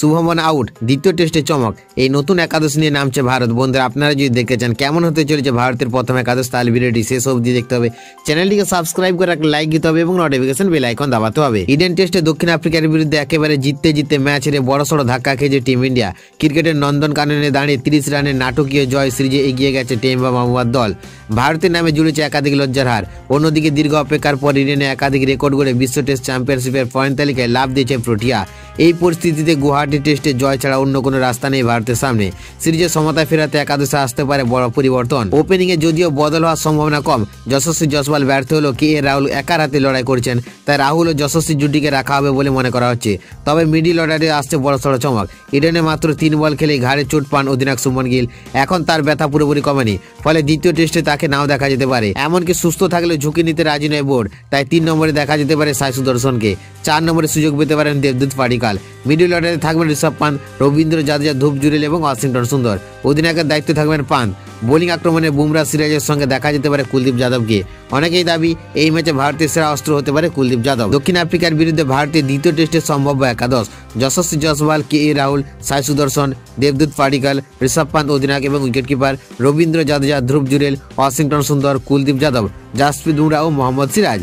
Shubman out, দ্বিতীয় টেস্টে চমক। এই নতুন একাদশ নিয়ে নামছে ভারত। বন্ধুরা আপনারা যদি দেখতে চান কেমন হতে চলেছে ভারতের প্রথম একাদশ, তাহলে ভিডিওটি শেষ অবধি দেখতে হবে। চ্যানেলটিকে সাবস্ক্রাইব করে একটা লাইক দিতে হবে এবং নোটিফিকেশন বেল আইকন দাবাতে হবে। ইডেন টেস্টে দক্ষিণ আফ্রিকার বিরুদ্ধে একেবারে জিততে ম্যাচ হেরে বড়সড় ধাক্কা খেয়েছে টিম ইন্ডিয়া। ক্রিকেটের নন্দনকাননে দাঁড়িয়ে 30 রানের নাটকীয় জয় সিরিজে এগিয়ে গেছে টেম্বা মামুয়ার দল। ভারতের নামে জুড়েছে একাধিক লজ্জার হার। অন্যদিকে দীর্ঘ অপেক্ষার পর ইডেনে একাধিক রেকর্ড গড়ে বিশ্ব টেস্ট চ্যাম্পিয়নশিপের পয়েন্ট তালিকায় লাভ দিয়েছে প্রোটিয়া। এই পরিস্থিতিতে গুয়াহাটি টেস্টে জয় ছাড়া অন্য কোনো রাস্তা নেই ভারতের সামনে। সিরিজে সমতা ফেরাতে একাদশে আসতে পারে বড় পরিবর্তন। ওপেনিংয়ে যদিও বদল হওয়ার সম্ভাবনা কম, যশস্বী জয়সওয়াল ব্যর্থ হলো, কে রাহুল একার হাতে লড়াই করছেন, তাই রাহুল ও যশস্বী জুটিকে রাখা হবে বলে মনে করা হচ্ছে। তবে মিডিল অর্ডারে আসছে বড়সড় চমক। ইডেনে মাত্র 3 বল খেলেই ঘাড়ে চোট পান অধিনায়ক শুভমন গিল। এখন তার ব্যথা পুরোপুরি কমেনি, ফলে দ্বিতীয় টেস্টে তাকে নাও দেখা যেতে পারে। এমনকি সুস্থ থাকলে ঝুঁকি নিতে রাজি নয় বোর্ড, তাই 3 নম্বরে দেখা যেতে পারে সাই সুদর্শনকে। 4 নম্বরে সুযোগ পেতে পারেন দেবদূত পাডিক্কাল। মিডিল অর্ডারে থাকবেন ঋষভ পান্ত, রবীন্দ্র জাদেজা, ধ্রুব জুরেল এবং ওয়াশিংটন সুন্দর। অধিনায়কের দায়িত্বে থাকবেন পান্ত। বোলিং আক্রমণে বুমরা, সিরাজের সঙ্গে দেখা যেতে পারে কুলদীপ যাদবকে। অনেকেই দাবি এই ম্যাচে ভারতের সেরা অস্ত্র হতে পারে কুলদীপ যাদব। দক্ষিণ আফ্রিকার বিরুদ্ধে ভারতের দ্বিতীয় টেস্টের সম্ভাব্য একাদশ: যশস্বী জয়সওয়াল, কে রাহুল, সাই সুদর্শন, দেবদূত পাডিক্কাল, ঋষভ পান্ত অধিনায়ক এবং উইকেটকিপার, রবীন্দ্র জাদেজা, ধ্রুব জুরেল, ওয়াশিংটন সুন্দর, কুলদীপ যাদব, জাসপ্রীত বুমরা ও মোহাম্মদ সিরাজ।